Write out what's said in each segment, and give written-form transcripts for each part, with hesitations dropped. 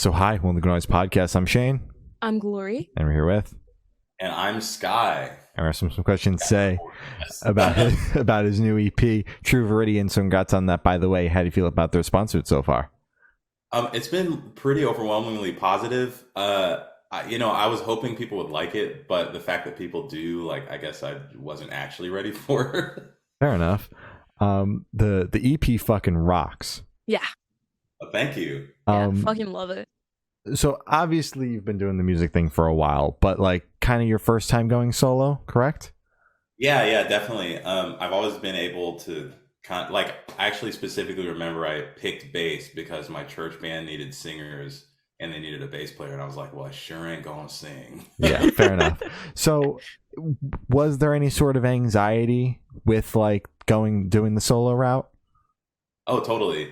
So hi, welcome to the Noise Podcast. I'm Shane. I'm Glory. And we're here with... And I'm Sky. And we have some questions to say about his new EP, True Viridian. So congrats on that, by the way. How do you feel about their sponsored so far? It's been pretty overwhelmingly positive. I was hoping people would like it, but the fact that people do, I guess I wasn't actually ready for it. Fair enough. The EP fucking rocks. Yeah. Thank you. Fucking love it. So obviously you've been doing the music thing for a while, but kind of your first time going solo, correct? Yeah, definitely. I've always been able to I actually specifically remember I picked bass because my church band needed singers and they needed a bass player, and I was like, well, I sure ain't gonna sing. Yeah, fair enough. So was there any sort of anxiety with doing the solo route? Oh, totally.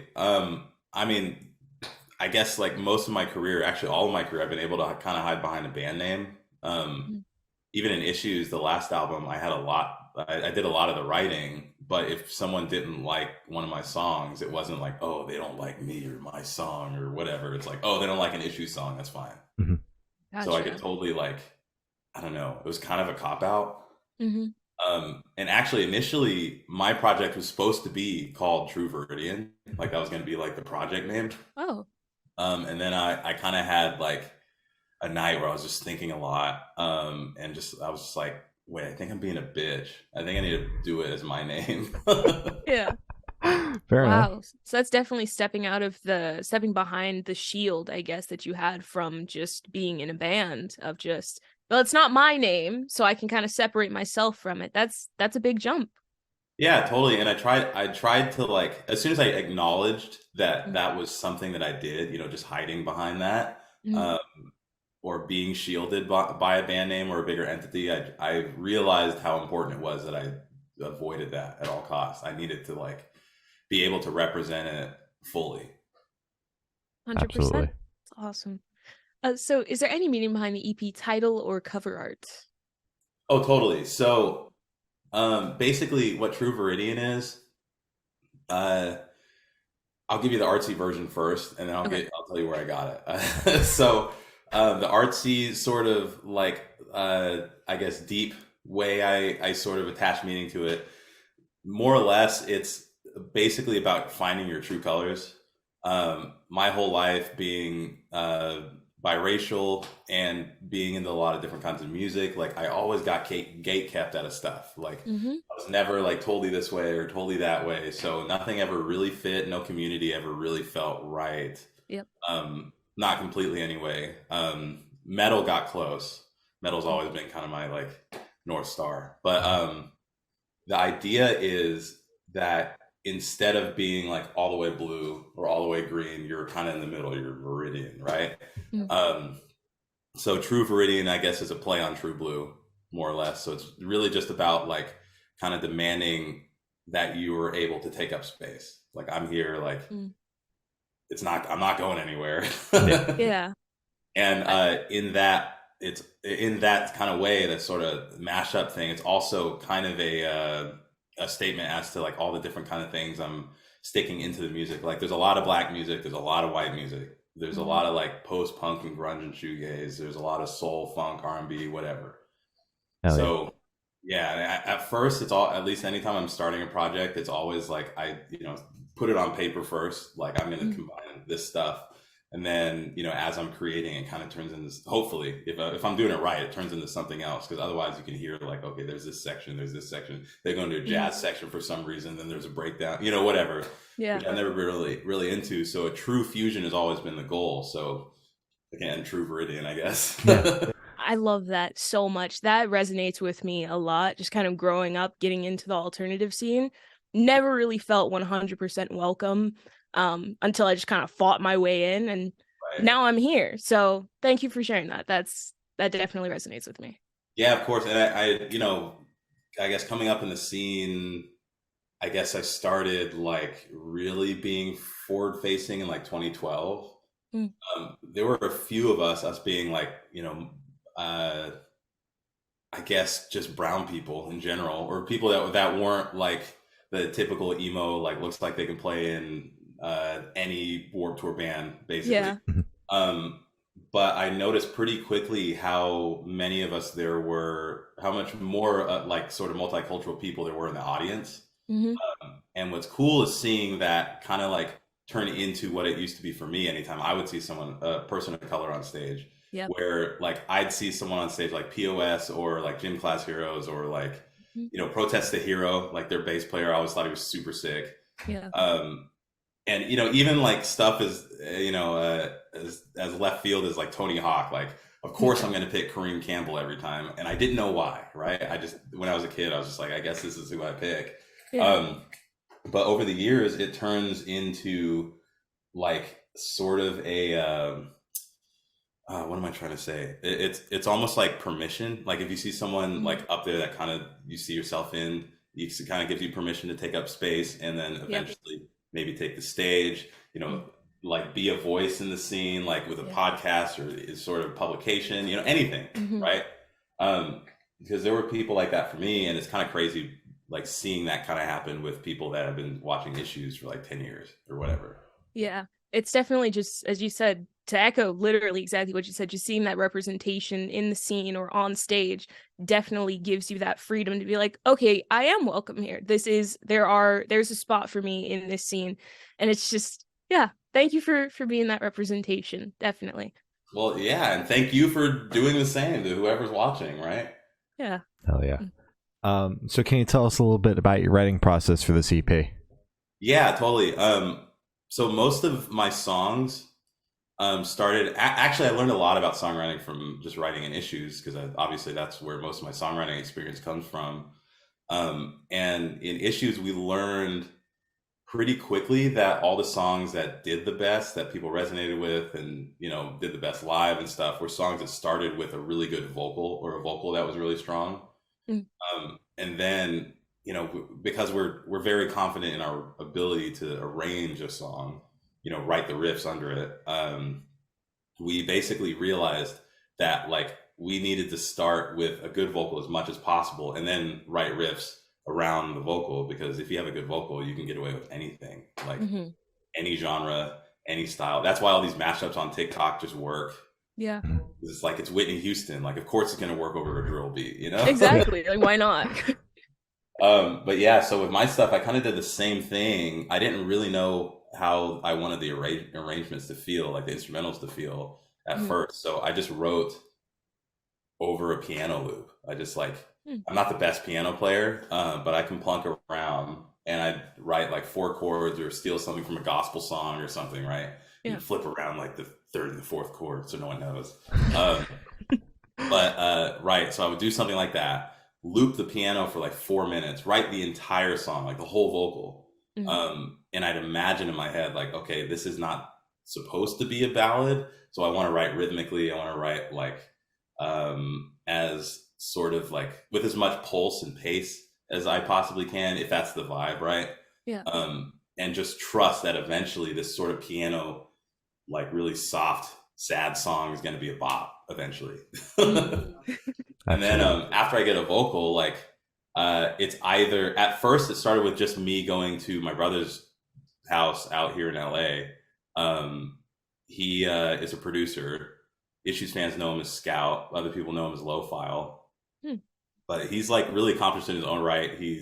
I guess most of my career, actually all of my career, I've been able to kind of hide behind a band name. Even in Issues, the last album, I did a lot of the writing, but if someone didn't like one of my songs, it wasn't like, oh, they don't like me or my song or whatever. It's like, oh, they don't like an Issues song, that's fine. Mm-hmm. Gotcha. So I could totally I don't know, it was kind of a cop-out. Mm-hmm. And actually, initially, my project was supposed to be called True Viridian. That was going to be the project name. Oh. And then I kind of had a night where I was just thinking a lot. And I was just like, wait, I think I'm being a bitch. I think I need to do it as my name. Yeah. Fair enough. Wow. So that's definitely stepping behind the shield, I guess, that you had from just being in a band of just, well, it's not my name, so I can kind of separate myself from it. That's a big jump. Yeah, totally. And I tried to as soon as I acknowledged that that was something that I did, just hiding behind that, or being shielded by a band name or a bigger entity, I realized how important it was that I avoided that at all costs. I needed to be able to represent it fully. 100%. Absolutely. That's awesome. So is there any meaning behind the EP title or cover art? Oh, totally. So basically what True Viridian is, I'll give you the artsy version first, and then I'll tell you where I got it. So the artsy sort of I guess deep way I sort of attach meaning to it, more or less it's basically about finding your true colors. My whole life being biracial and being into a lot of different kinds of music, I always got gate kept out of stuff. I was never totally this way or totally that way, so nothing ever really fit. No community ever really felt right. Yep. Not completely anyway. Metal got close. Metal's always been kind of my North Star, but the idea is that instead of being all the way blue or all the way green, you're kind of in the middle. You're Viridian, right? Mm-hmm. So True Viridian, I guess, is a play on True Blue, more or less. So it's really just about kind of demanding that you are able to take up space. I'm here, I'm not going anywhere. Yeah. And it's in that kind of way, that sort of mashup thing, it's also kind of a statement as to all the different kind of things I'm sticking into the music. There's a lot of black music, there's a lot of white music, there's a lot of post-punk and grunge and shoegaze, there's a lot of soul, funk, R&B, whatever. So yeah, at first it's all, at least anytime I'm starting a project, it's always I put it on paper first, I'm going to combine this stuff. And then, as I'm creating, it kind of turns into, hopefully, if I'm doing it right, it turns into something else. Because otherwise you can hear okay, there's this section. They're going to a jazz section for some reason. Then there's a breakdown, whatever. Yeah. Which I've never really into. So a true fusion has always been the goal. So again, True Viridian, I guess. Yeah. I love that so much. That resonates with me a lot. Just kind of growing up, getting into the alternative scene. Never really felt 100% welcome. Until I just kind of fought my way in, and now I'm here. So thank you for sharing that. That definitely resonates with me. Yeah, of course. And I guess coming up in the scene, I guess I started really being forward facing in 2012. There were a few of us being I guess just brown people in general, or people that weren't the typical emo, looks like they can play in any Warped Tour band, basically. Yeah. But I noticed pretty quickly how many of us there were, how much more like sort of multicultural people there were in the audience. Mm-hmm. And what's cool is seeing that kind of like turn into what it used to be for me anytime I would see someone, a person of color on stage, Yep. where like I'd see someone on stage like POS or like Gym Class Heroes or like, you know, Protest the Hero, like their bass player. I always thought he was super sick. Yeah. And you know, even like stuff as you know, as left field as like Tony Hawk, like of course I'm going to pick Kareem Campbell every time, and I didn't know why, right? I just, when I was a kid, I was just like, I guess this is who I pick. Yeah. But over the years, it turns into like sort of a what am I trying to say? It's almost like permission. Like if you see someone like up there that kind of you see yourself in, it kind of gives you permission to take up space, and then eventually maybe take the stage. You know, like be a voice in the scene, like with a podcast or is sort of publication. You know, anything, right? Because there were people like that for me, and it's kind of crazy, like seeing that kind of happen with people that have been watching issues for like 10 years or whatever. Yeah, it's definitely just, as you said, to echo literally exactly what you said, just seeing that representation in the scene or on stage definitely gives you that freedom to be like, okay, I am welcome here. There's a spot for me in this scene. And it's just, yeah, thank you for being that representation. Definitely. Well, yeah. And thank you for doing the same to whoever's watching, right? Yeah. Hell yeah. So can you tell us a little bit about your writing process for this EP? Yeah, totally. So most of my songs started, actually I learned a lot about songwriting from just writing in issues, because obviously that's where most of my songwriting experience comes from. And in issues, we learned pretty quickly that all the songs that did the best, that people resonated with and, you know, did the best live and stuff, were songs that started with a really good vocal, or a vocal that was really strong. And then, you know, because we're very confident in our ability to arrange a song, you know, write the riffs under it, we basically realized that like we needed to start with a good vocal as much as possible, and then write riffs around the vocal, because if you have a good vocal, you can get away with anything, like any genre, any style. That's why all these mashups on TikTok just work. Yeah. It's like, it's Whitney Houston. Like, of course it's going to work over a drill beat, you know? Exactly. Like, why not? But yeah, so with my stuff, I kind of did the same thing. I didn't really know how I wanted the arrangements to feel, like the instrumentals to feel at first. So I just wrote over a piano loop. I just like, I'm not the best piano player, but I can plunk around, and I'd write like 4 chords or steal something from a gospel song or something, right? And flip around like the 3rd and the 4th chord so no one knows. Right, so I would do something like that, loop the piano for like 4 minutes, write the entire song, like the whole vocal. And I'd imagine in my head, like, okay, this is not supposed to be a ballad, so I want to write rhythmically. I want to write like as sort of like with as much pulse and pace as I possibly can, if that's the vibe, right? Yeah. And just trust that eventually this sort of piano, like really soft, sad song is going to be a bop eventually. And then after I get a vocal, like it's either, at first it started with just me going to my brother's house out here in LA. He is a producer. Issues fans know him as Scout. Other people know him as Low File. But he's like really accomplished in his own right. He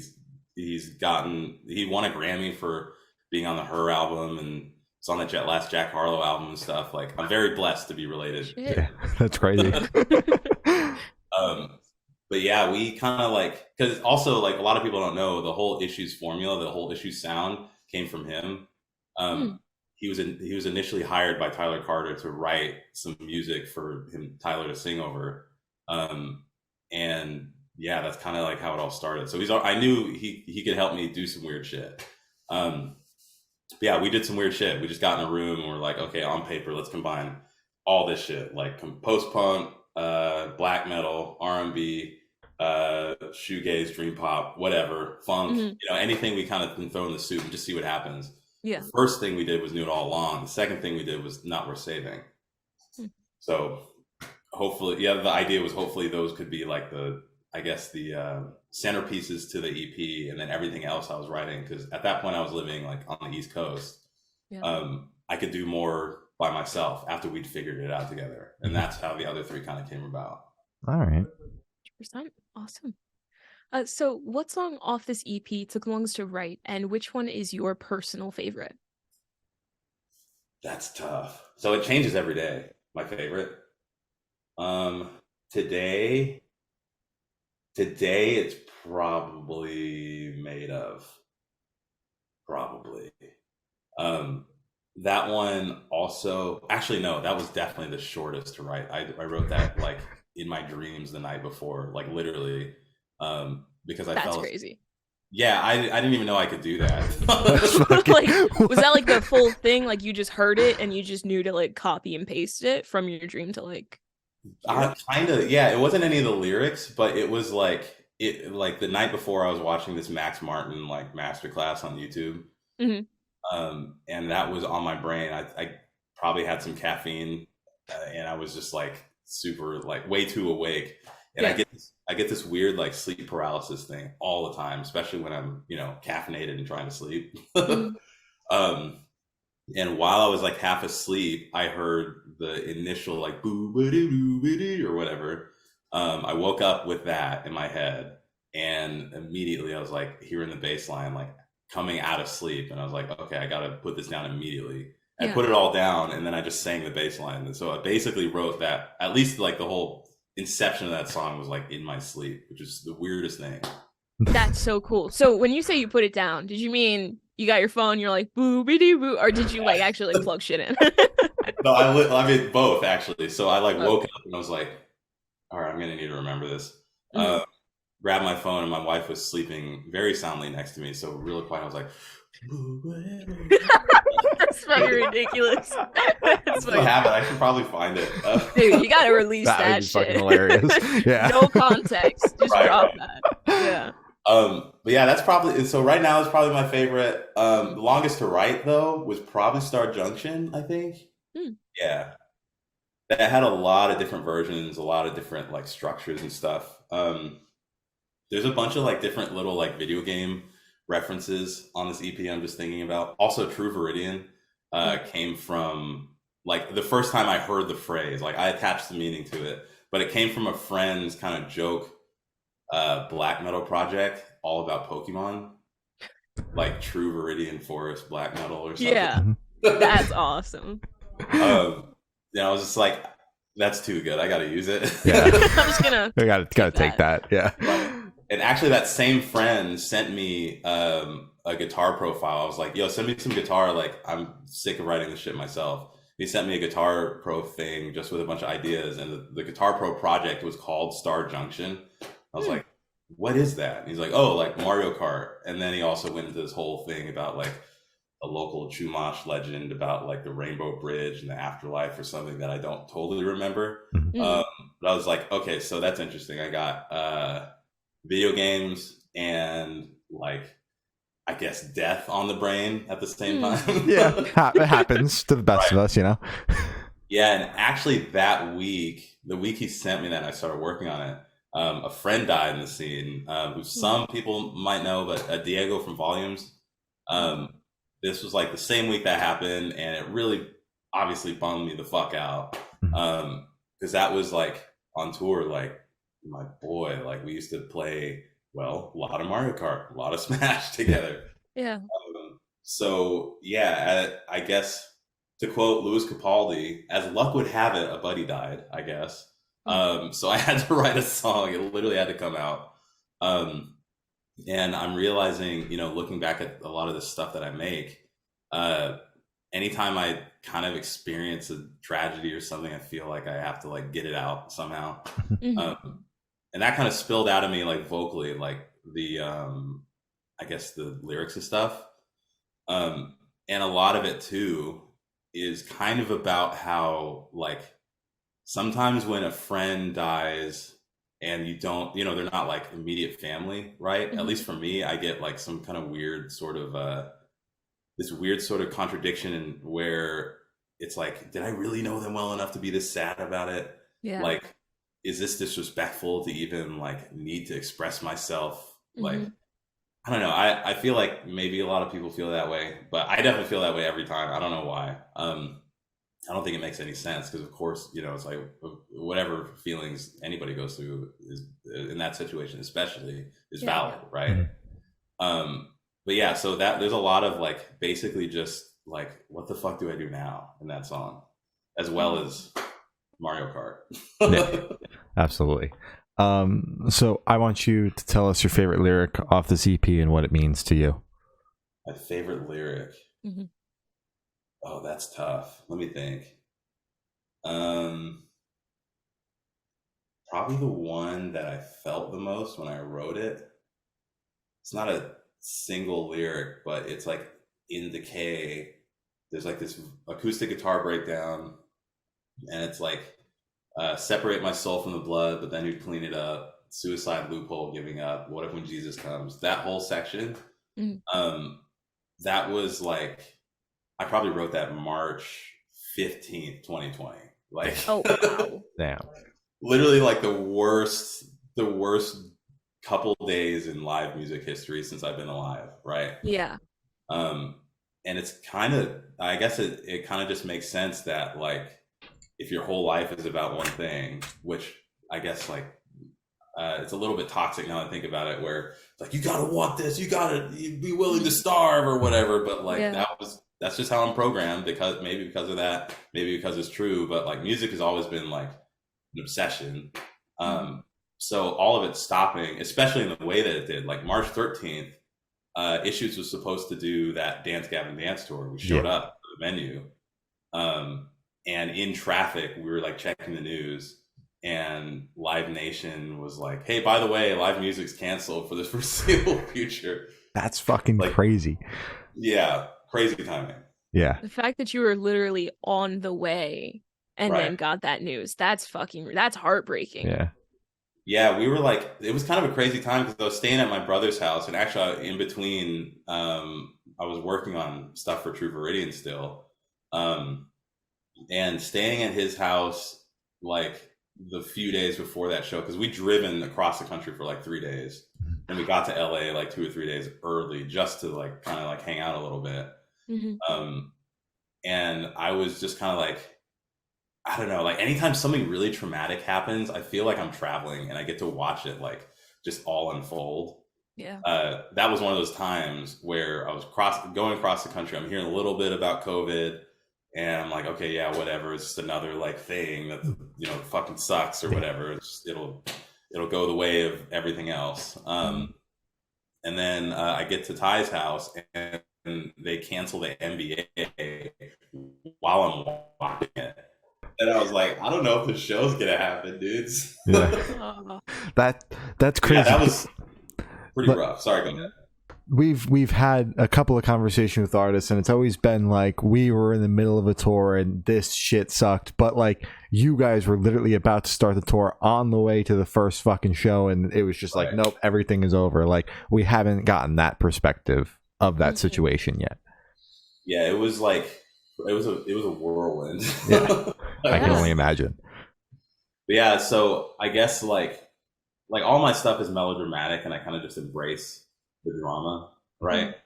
won a Grammy for being on the Her album, and it's on the last Jack Harlow album and stuff. Like, I'm very blessed to be related. Yeah, that's crazy. But yeah, we kind of like, because also like a lot of people don't know the whole Issues formula, the whole Issues sound came from him. He was initially hired by Tyler Carter to write some music for Tyler to sing over. And yeah, that's kind of like how it all started. So I knew he could help me do some weird shit. Yeah, we did some weird shit. We just got in a room and we're like, okay, on paper, let's combine all this shit, like post-punk, black metal, R&B, shoegaze, dream pop, whatever, funk, you know, anything we kind of can throw in the soup and just see what happens. Yeah. The first thing we did was Knew It All Along. The second thing we did was Not Worth Saving. So hopefully, yeah, the idea was hopefully those could be like the centerpieces to the EP, and then everything else I was writing, because at that point I was living like on the East Coast. I could do more by myself after we'd figured it out together. And that's how the other 3 kind of came about. All right. 100%. Awesome. So what song off this EP took longest to write, and which one is your personal favorite? That's tough. So it changes every day. My favorite. Today it's probably Made Of. Probably. That one also, actually no, that was definitely the shortest to write. I wrote that like in my dreams the night before, like literally, because I That's felt crazy. Yeah, I didn't even know I could do that. Like, was that like the full thing? Like you just heard it and you just knew to like copy and paste it from your dream to like. Kind of, yeah. It wasn't any of the lyrics, but it was like the night before I was watching this Max Martin like masterclass on YouTube, and that was on my brain. I probably had some caffeine, and I was just like super like way too awake. And I get this weird like sleep paralysis thing all the time, especially when I'm, caffeinated and trying to sleep. And while I was like half asleep, I heard the initial like boo ba doo boo ba doo or whatever. I woke up with that in my head, and immediately I was like hearing the bass line like coming out of sleep, and I was like, okay, I gotta put this down immediately. I put it all down, and then I just sang the bass line. And so I basically wrote that, at least like the whole inception of that song was like in my sleep, which is the weirdest thing. That's so cool. So when you say you put it down, did you mean you got your phone, you're like boo biddy boo, or did you like actually like, plug shit in? No, I mean both actually. So I like woke up and I was like, all right, I'm gonna need to remember this. Grabbed my phone, and my wife was sleeping very soundly next to me, so really quiet. I was like, that's fucking ridiculous. That's what happened. I should probably find it. Dude, you gotta release that shit. Fucking hilarious. Yeah. No context, just drop that. Yeah. But yeah, that's probably, so right now it's probably my favorite. The longest to write though was probably Star Junction, I think. Yeah, that had a lot of different versions, a lot of different like structures and stuff. There's a bunch of like different little like video game references on this EP I'm just thinking about. Also, True Viridian came from like the first time I heard the phrase, like I attached the meaning to it, but it came from a friend's kind of joke black metal project all about Pokemon, like True Viridian Forest Black Metal or something. Yeah, that's awesome. I was just like, that's too good, I gotta use it. Yeah. I'm just gonna I gotta take that. Yeah. And actually that same friend sent me a guitar profile. I was like, yo, send me some guitar, like I'm sick of writing this shit myself. He sent me a Guitar Pro thing just with a bunch of ideas, and the Guitar Pro project was called Star Junction. I was like, what is that? And he's like, oh, like Mario Kart. And then he also went into this whole thing about like a local Chumash legend about like the Rainbow Bridge and the afterlife or something that I don't totally remember. But I was like, okay, so that's interesting. I got video games and like, I guess, death on the brain at the same time. Yeah, it happens to the best of us, Yeah, and actually that week, the week he sent me that, I started working on it. A friend died in the scene, who some people might know, but Diego from Volumes. This was like the same week that happened, and it really obviously bummed me the fuck out. Because that was like on tour, like my boy, like we used to play, well, a lot of Mario Kart, a lot of Smash together. Yeah. So yeah, I guess to quote Louis Capaldi, as luck would have it, a buddy died, I guess. So I had to write a song. It literally had to come out. And I'm realizing, looking back at a lot of the stuff that I make, anytime I kind of experience a tragedy or something, I feel like I have to like get it out somehow. And that kind of spilled out of me like vocally, like the, I guess the lyrics and stuff. And a lot of it too is kind of about how like, sometimes when a friend dies and you don't, they're not like immediate family, right? At least for me, I get like some kind of weird sort of, this weird sort of contradiction in where it's like, did I really know them well enough to be this sad about it? Yeah. Like, is this disrespectful to even like need to express myself? Like, I don't know. I feel like maybe a lot of people feel that way, but I definitely feel that way every time. I don't know why. I don't think it makes any sense because, of course, you know, it's like whatever feelings anybody goes through is in that situation, especially, is valid, right? But yeah, so that there's a lot of like basically just like, what the fuck do I do now in that song, as well as Mario Kart. Yeah, absolutely. So I want you to tell us your favorite lyric off this EP and what it means to you. My favorite lyric. Mm-hmm. Oh, that's tough. Let me think. Probably the one that I felt the most when I wrote it. It's not a single lyric, but it's like in decay. There's like this acoustic guitar breakdown, and it's like separate my soul from the blood, but then you'd clean it up. Suicide loophole, giving up. What if when Jesus comes? That whole section. That was like, I probably wrote that March 15th, 2020. Like, oh wow, damn, literally like the worst couple days in live music history since I've been alive, right? Yeah. And it's kind of, I guess it kind of just makes sense that like, if your whole life is about one thing, which I guess like, it's a little bit toxic now that I think about it, where it's like, you gotta want this, you gotta be willing to starve or whatever. But like, that's just how I'm programmed, because of that, maybe because it's true. But like, music has always been like an obsession. So all of it stopping, especially in the way that it did, like March 13th, Issues was supposed to do that Dance Gavin Dance tour. We showed up at the venue, and in traffic, we were like checking the news, and Live Nation was like, hey, by the way, live music's canceled for the foreseeable future. That's fucking like, crazy. Yeah, crazy timing. Yeah. The fact that you were literally on the way and then got that news, that's heartbreaking. Yeah. Yeah, we were like, it was kind of a crazy time because I was staying at my brother's house, and actually in between, I was working on stuff for True Viridian still, and staying at his house like the few days before that show, because we'd driven across the country for like 3 days, and we got to LA like 2 or 3 days early just to like kind of like hang out a little bit. And I was just kind of like, I don't know, like anytime something really traumatic happens, I feel like I'm traveling and I get to watch it like just all unfold. Yeah. That was one of those times where I was going across the country. I'm hearing a little bit about COVID, and I'm like, okay, yeah, whatever. It's just another like thing that, you know, fucking sucks or whatever. It'll go the way of everything else. And then I get to Ty's house, and they cancel the NBA while I'm watching it. And I was like, I don't know if the show's gonna happen, dudes. Yeah. That's crazy. Yeah, that was pretty rough. Sorry, go ahead. We've had a couple of conversations with artists, and it's always been like, we were in the middle of a tour and this shit sucked, but like you guys were literally about to start the tour on the way to the first fucking show, and it was just like, nope, everything is over. Like, we haven't gotten that perspective of that situation yet. Yeah, it was like, it was a whirlwind. Yeah, I can only imagine. But yeah, so I guess like all my stuff is melodramatic, and I kind of just embrace the drama, right?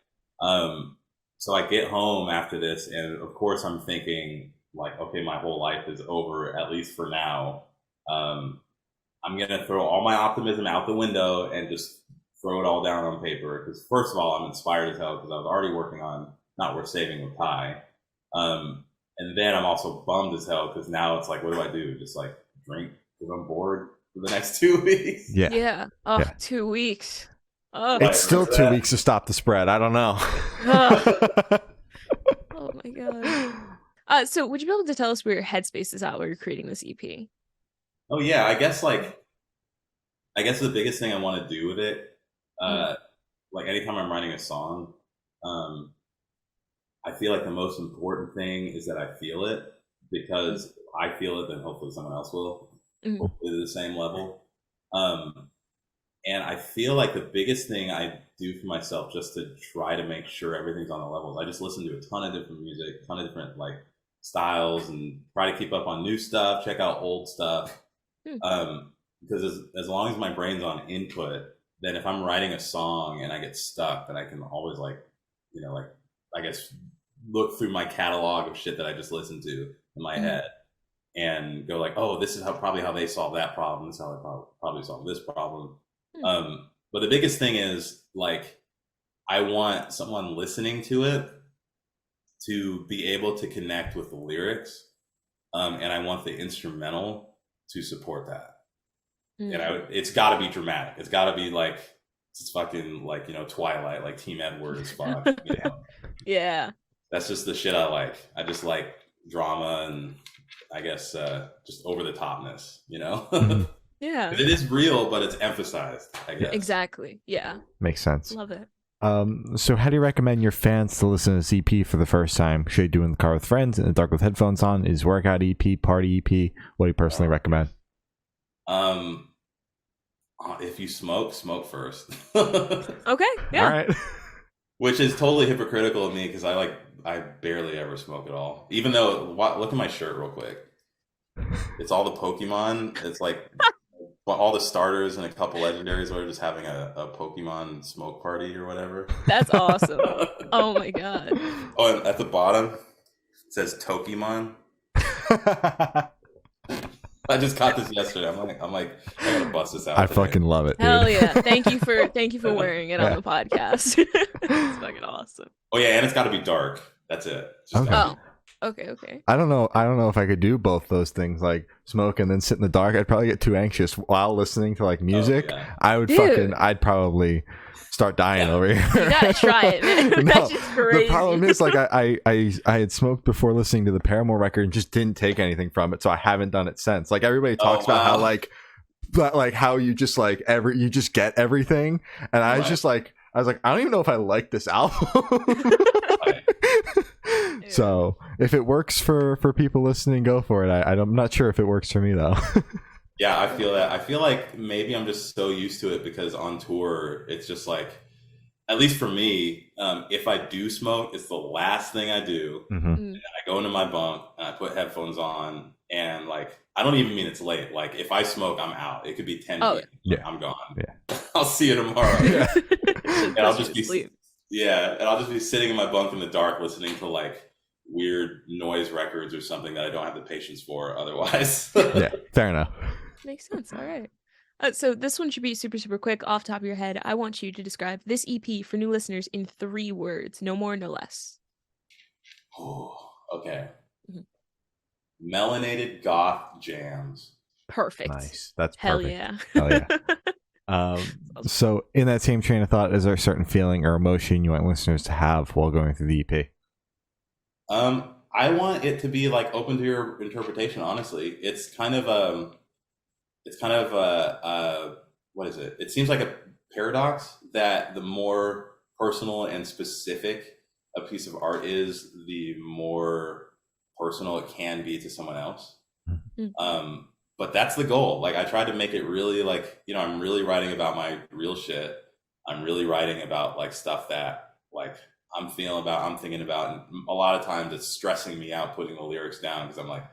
So I get home after this, and of course I'm thinking like, okay, my whole life is over, at least for now. I'm gonna throw all my optimism out the window and just throw it all down on paper, because first of all, I'm inspired as hell because I was already working on Not Worth Saving with Ty. And then I'm also bummed as hell because now it's like, what do I do? Just like drink because I'm bored for the next 2 weeks? Yeah. Oh, yeah. 2 weeks. Oh. It's still 2 weeks to stop the spread. I don't know. Oh my god. So would you be able to tell us where your headspace is at while you're creating this EP? Oh yeah, I guess the biggest thing I want to do with it, like anytime I'm writing a song, I feel like the most important thing is that I feel it, because if I feel it, then hopefully someone else will, hopefully to the same level. And I feel like the biggest thing I do for myself, just to try to make sure everything's on the levels, I just listen to a ton of different music, a ton of different like styles, and try to keep up on new stuff, check out old stuff. Because as long as my brain's on input, then if I'm writing a song and I get stuck, then I can always like, you know, like, I guess look through my catalog of shit that I just listened to in my head and go like, oh, this is probably how they solve that problem. This is how they probably solve this problem. But the biggest thing is like, I want someone listening to it to be able to connect with the lyrics. And I want the instrumental to support that. And it's got to be dramatic. It's got to be like, it's fucking like, Twilight, like Team Edward as fuck. Yeah. That's just the shit I like. I just like drama and I guess just over the topness, Yeah. It is real, but it's emphasized, I guess. Exactly. Yeah. Makes sense. Love it. So how do you recommend your fans to listen to this EP for the first time? Should they do it in the car with friends, in the dark with headphones on? Is workout EP, party EP? What do you personally recommend? If you smoke first. Okay. Yeah. All right. Which is totally hypocritical of me because I barely ever smoke at all. Even though, look at my shirt real quick. It's all the Pokemon. It's like all the starters and a couple legendaries are just having a Pokemon smoke party or whatever. That's awesome. Oh my god. Oh, and at the bottom it says Tokemon. I just caught this yesterday. I'm like, I gotta bust this out. I fucking love it, dude. Hell yeah! Thank you for wearing it on the podcast. It's fucking awesome. Oh yeah, and it's got to be dark. That's it. Okay. I don't know if I could do both those things, like smoke and then sit in the dark. I'd probably get too anxious while listening to like music. Oh, yeah. I'd probably start dying over here. You gotta try it, man. No, That's just crazy. the problem is like I had smoked before listening to the Paramore record and just didn't take anything from it, so I haven't done it since. Like everybody talks about how like how you just like you just get everything, and I was like I don't even know if I like this album. So if it works for people listening, go for it. I'm not sure if it works for me though. Yeah, I feel that. I feel like maybe I'm just so used to it because on tour, it's just like, at least for me, if I do smoke, it's the last thing I do. And I go into my bunk and I put headphones on and like, I don't even mean it's late. Like if I smoke, I'm out. It could be 10 p.m. Yeah. I'm gone. Yeah. I'll see you tomorrow. Yeah. And I'll just be and I'll just be sitting in my bunk in the dark listening to like weird noise records or something that I don't have the patience for otherwise. Yeah, fair enough. Makes sense. All right. So this one should be super, super quick. Off the top of your head, I want you to describe this EP for new listeners in 3 words. No more, no less. Oh, okay. Melanated goth jams. Perfect. Nice. That's Hell perfect. yeah. Hell yeah. So in that same train of thought, is there a certain feeling or emotion you want listeners to have while going through the EP? I want it to be like open to your interpretation. Honestly, it's kind of what is it? It seems like a paradox that the more personal and specific a piece of art is, the more personal it can be to someone else. But that's the goal. Like I tried to make it really like, I'm really writing about my real shit. I'm really writing about like stuff that like I'm feeling about, I'm thinking about. And a lot of times it's stressing me out putting the lyrics down because I'm like,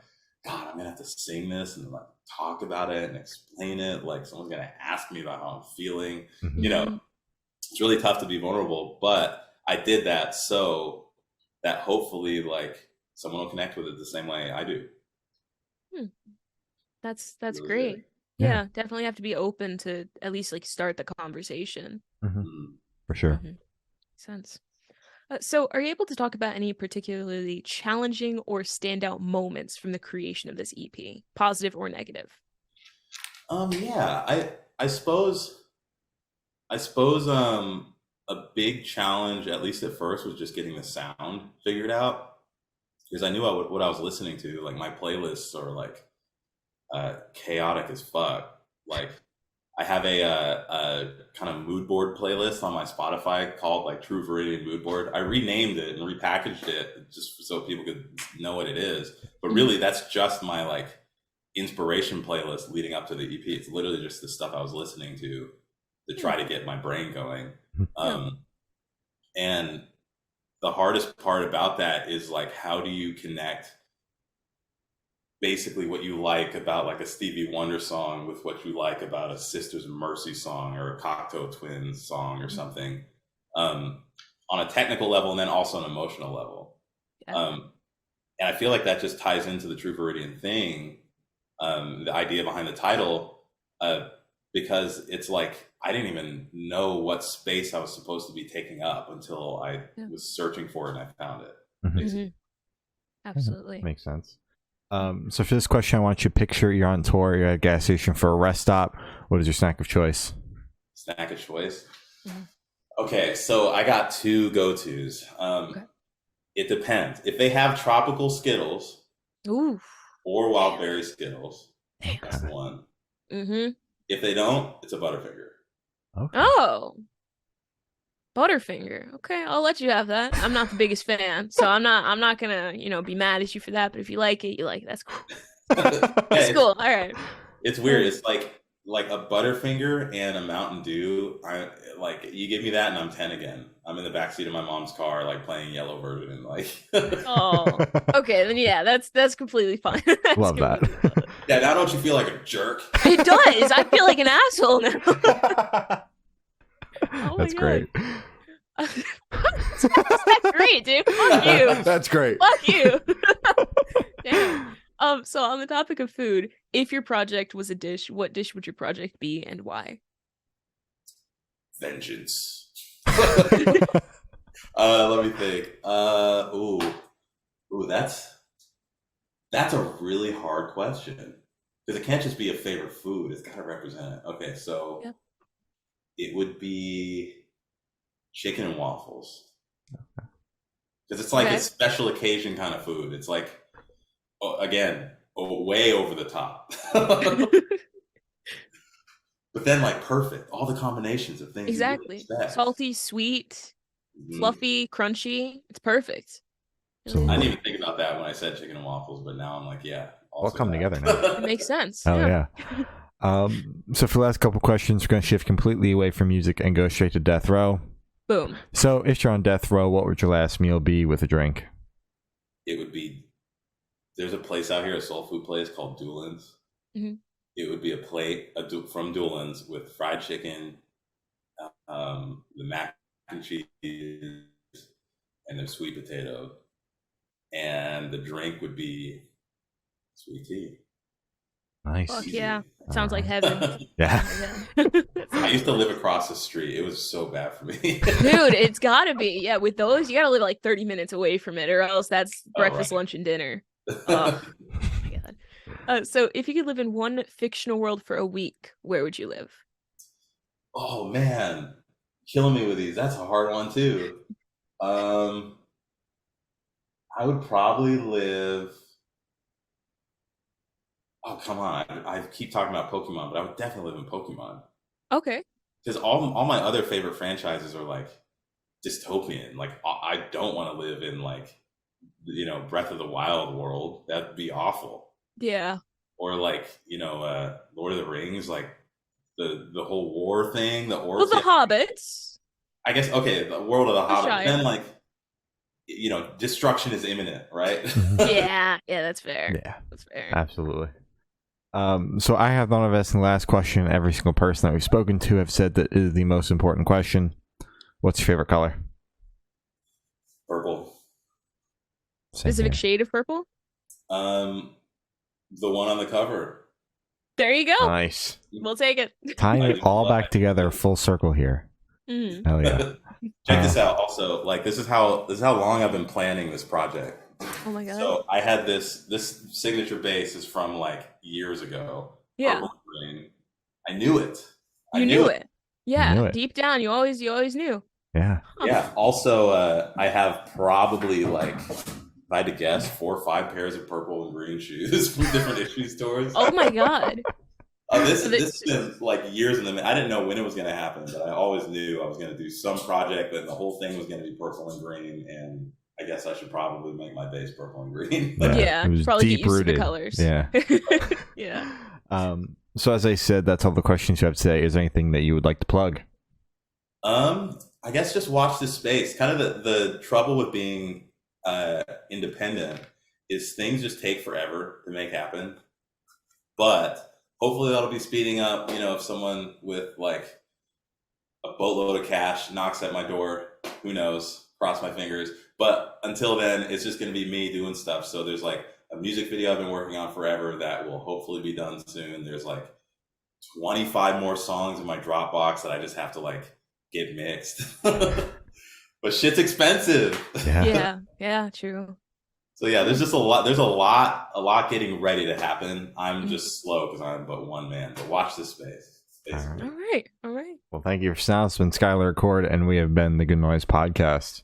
God, I'm going to have to sing this and like talk about it and explain it. Like someone's going to ask me about how I'm feeling. It's really tough to be vulnerable, but I did that so that hopefully like someone will connect with it the same way I do. That's Really great. good. Yeah, definitely have to be open to at least like start the conversation. For sure. Makes sense. So are you able to talk about any particularly challenging or standout moments from the creation of this EP, positive or negative? Yeah, I suppose a big challenge, at least at first, was just getting the sound figured out, because I knew what I was listening to. Like my playlists are like chaotic as fuck. Like I have a kind of mood board playlist on my Spotify called like True Viridian Mood Board. I renamed it and repackaged it just so people could know what it is. But really, that's just my like inspiration playlist leading up to the EP. It's literally just the stuff I was listening to try to get my brain going. And the hardest part about that is like, how do you connect basically what you like about like a Stevie Wonder song with what you like about a Sisters of Mercy song or a Cocteau Twins song or something, on a technical level and then also an emotional level. And I feel like that just ties into the True Viridian thing, the idea behind the title, because it's like I didn't even know what space I was supposed to be taking up until I was searching for it and I found it. Mm-hmm. Absolutely. Makes sense. So for this question, I want you to picture you're on tour, you're at a gas station for a rest stop. What is your snack of choice? Snack of choice? Okay, so I got two go-tos. It depends. If they have tropical Skittles or wild berry Skittles, that's the one. If they don't, it's a Butterfinger. Okay. Oh, Butterfinger. Okay, I'll let you have that. I'm not the biggest fan, so I'm not gonna, be mad at you for that. But if you like it, you like it. That's cool. That's cool. All right. It's weird. It's like a Butterfinger and a Mountain Dew. You give me that and I'm 10 again. I'm in the backseat of my mom's car, like playing Yellow Version and like. Oh, okay. Then yeah, that's completely fine. Love that. Yeah, now don't you feel like a jerk? It does. I feel like an asshole now. Oh that's great. That's great, dude. Fuck you. That's great. Fuck you. Damn. So on the topic of food, if your project was a dish, what dish would your project be and why? Vengeance. Let me think. That's a really hard question because it can't just be a favorite food. It's got to represent it. Okay, so it would be chicken and waffles because it's like a special occasion kind of food. It's like way over the top. But then like perfect. All the combinations of things. Exactly. Salty, sweet, fluffy, crunchy. It's perfect. So, I didn't even think about that when I said chicken and waffles, but now I'm like, yeah. All come together now. It makes sense. Oh yeah. So for the last couple questions, we're going to shift completely away from music and go straight to death row. Boom. So if you're on death row, what would your last meal be with a drink? It would be, there's a place out here, a soul food place called Doolin's. It would be a plate from Doolin's with fried chicken, the mac and cheese, and the sweet potato. And the drink would be sweet tea. Nice. Fuck yeah. Sounds like heaven. Yeah. I used to live across the street. It was so bad for me. Dude, it's gotta be. Yeah, with those, you gotta live like 30 minutes away from it, or else that's breakfast, lunch, and dinner. Oh my god. So if you could live in one fictional world for a week, where would you live? Oh man. Killing me with these. That's a hard one too. I would probably live. Oh, come on. I keep talking about Pokemon, but I would definitely live in Pokemon. Okay. Because all my other favorite franchises are like dystopian. Like, I don't want to live in like, Breath of the Wild world. That'd be awful. Yeah. Or like, Lord of the Rings, like the whole war thing, the orcs. Well, the Hobbits. I guess, okay, the world of the Hobbits. Shire. Then like, destruction is imminent, right? Yeah, that's fair. Yeah, that's fair. Absolutely. So I have none of us in the last question. Every single person that we've spoken to have said that it is the most important question. What's your favorite color? Purple. Specific shade of purple? The one on the cover. There you go. Nice. We'll take it. Tying it all back together, full circle here. Hell yeah. Check this out. Also, like this is how long I've been planning this project. Oh my god. So I had this signature base is from like years ago. Yeah. I knew it. You knew it. Yeah. Knew it. Deep down, you always knew. Yeah. Yeah. Also, I have probably like, if I had to guess, 4 or 5 pairs of purple and green shoes from different issue stores. Oh my god. This has been like years in the. I didn't know when it was going to happen, but I always knew I was going to do some project, but the whole thing was going to be purple and green. And I guess I should probably make my base purple and green. Yeah, it was probably deep get used rooted. to the colors. Yeah. Yeah. So as I said, that's all the questions you have today. Is there anything that you would like to plug? I guess just watch this space. Kind of the trouble with being independent is things just take forever to make happen, but hopefully that'll be speeding up. If someone with like a boatload of cash knocks at my door, who knows? Cross my fingers. But until then, it's just going to be me doing stuff. So there's like a music video I've been working on forever that will hopefully be done soon. There's like 25 more songs in my Dropbox that I just have to like get mixed. But shit's expensive. Yeah, true. So yeah, there's just a lot getting ready to happen. I'm just slow because I'm but one man. But watch this space. All right. Well, thank you for sound. It's been Skyler Acord, and we have been the Good Noise Podcast.